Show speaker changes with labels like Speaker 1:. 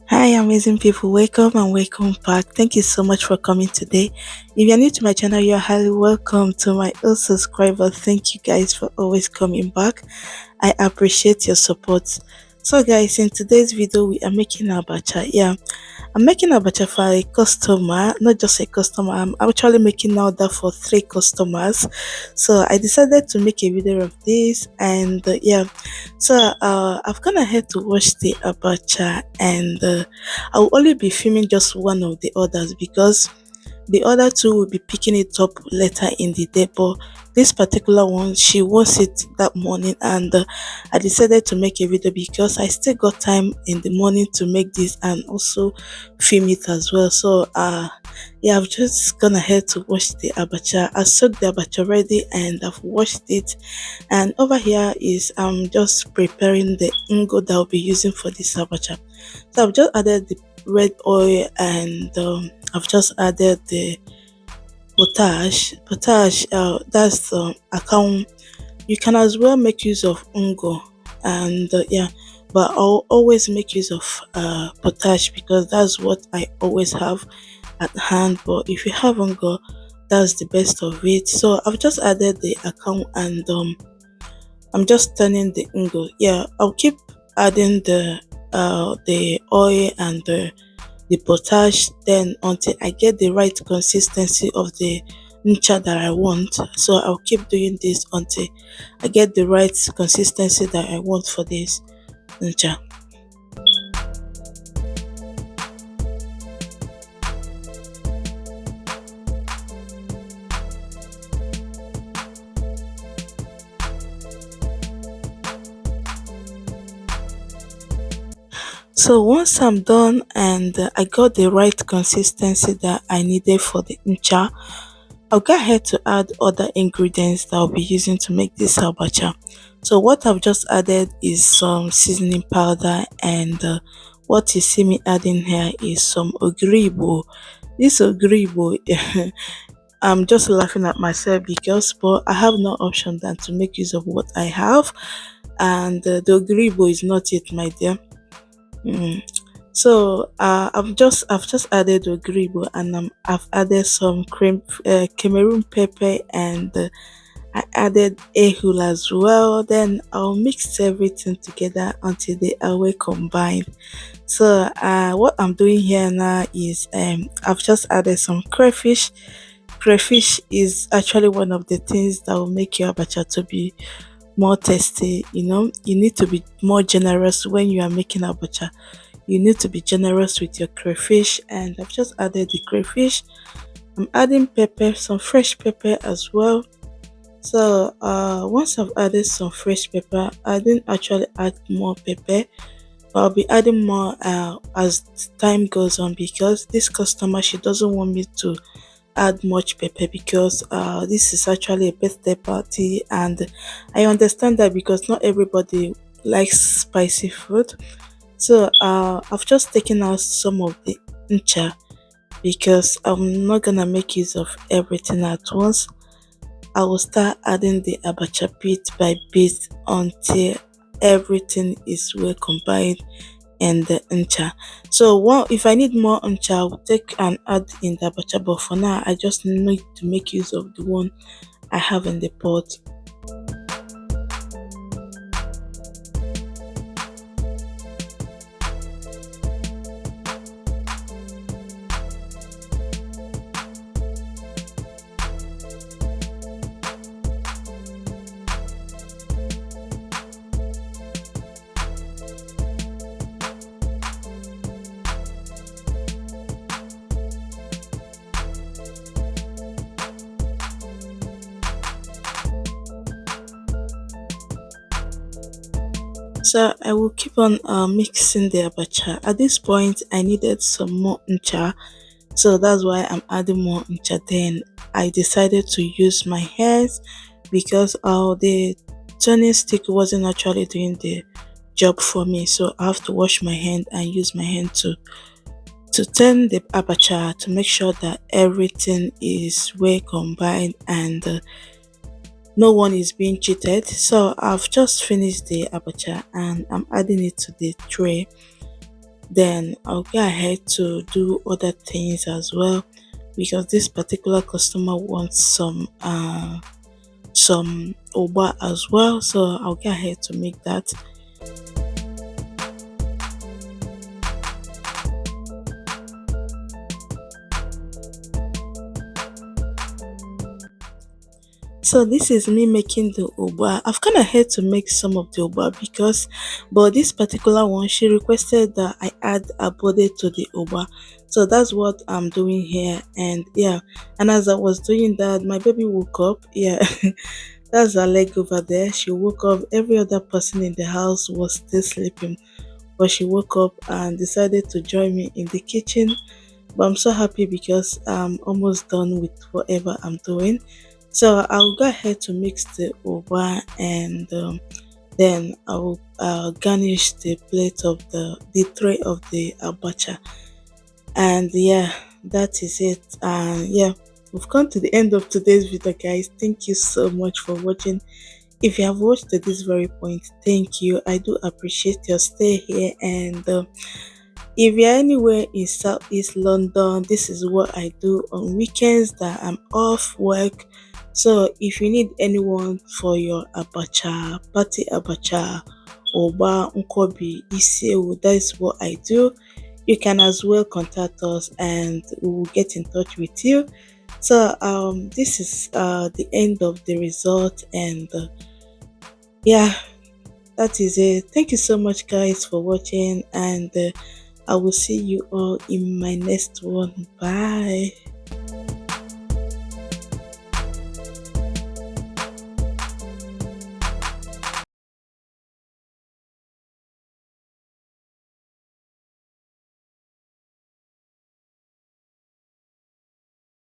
Speaker 1: Hi, amazing people. Welcome and welcome back. Thank you so much for coming today. If you're new to my channel, you're highly welcome. To my old subscribers, thank you guys for always coming back. I appreciate your support. So, guys, in today's video, we are making abacha. Yeah, I'm making abacha for a customer, not just a customer. I'm actually making now that for three customers. So I decided to make a video of this, and yeah, so I've gone ahead to watch the abacha, and I'll only be filming just one of the others because the other two will be picking it up later in the day, but this particular one, she wants it that morning, and I decided to make a video because I still got time in the morning to make this and also film it as well. So, yeah, I've just gone ahead to wash the abacha. I soaked the abacha already and I've washed it. And over here is I'm just preparing the ingo that I'll be using for this abacha. So I've just added the red oil and I've just added the potash. Potash, that's the account. You can as well make use of ungo, and yeah, but I'll always make use of potash because that's what I always have at hand. But if you have ungo, that's the best of it. So I've just added the account and I'm just turning the ungo. Yeah, I'll keep adding the oil and the potash then until I get the right consistency of the ncha that I want. So I'll keep doing this until I get the right consistency that I want for this ncha. So once I'm done and I got the right consistency that I needed for the ncha, I'll go ahead to add other ingredients that I'll be using to make this abacha. So what I've just added is some seasoning powder, and what you see me adding here is some ogribo. This ogribo, I'm just laughing at myself because but I have no option than to make use of what I have, and the ogribo is not it, my dear. Mm. So I've just added ogribo, and I've added some cream Cameroon pepper, and I added ehul as well. Then I'll mix everything together until they are well combined. So what I'm doing here now is I've just added some crayfish. Crayfish is actually one of the things that will make your abacha to be more tasty. You know, you need to be more generous when you are making abacha. You need to be generous with your crayfish, and I've just added the crayfish. I'm adding pepper, some fresh pepper as well. So once I've added some fresh pepper, I didn't actually add more pepper, but I'll be adding more as time goes on because this customer, she doesn't want me to add much pepper because this is actually a birthday party, and I understand that because not everybody likes spicy food. So I've just taken out some of the ncha because I'm not gonna make use of everything at once. I will start adding the abacha bit by bit until everything is well combined and the ncha. So if I need more ncha, I will take and add in the abacha, but for now I just need to make use of the one I have in the pot. So I will keep on mixing the abacha. At this point, I needed some more ncha, so that's why I'm adding more ncha. Then I decided to use my hands because the turning stick wasn't actually doing the job for me, so I have to wash my hand and use my hand to turn the abacha to make sure that everything is well combined and no one is being cheated. So I've just finished the abacha and I'm adding it to the tray. then I'll go ahead to do other things as well, because this particular customer wants some oba as well, so I'll go ahead to make that. So this is me making the uba. I've kind of had to make some of the uba because, but this particular one, she requested that I add a body to the uba. So that's what I'm doing here. And yeah, and as I was doing that, my baby woke up. Yeah, that's her leg over there. She woke up. Every other person in the house was still sleeping, but she woke up and decided to join me in the kitchen. But I'm so happy because I'm almost done with whatever I'm doing. So I'll go ahead to mix the uva, and then I'll garnish the plate of the tray of the abacha. And yeah, that is it. And yeah, we've come to the end of today's video, guys. Thank you so much for watching. If you have watched to this very point, thank you. I do appreciate your stay here. And if you're anywhere in Southeast London, this is what I do on weekends that I'm off work. So if you need anyone for your abacha, party abacha, oba, nkobi, isewu, that is what I do. You can as well contact us and we will get in touch with you. So this is the end of the result, and yeah, that is it. Thank you so much, guys, for watching, and I will see you all in my next one. Bye.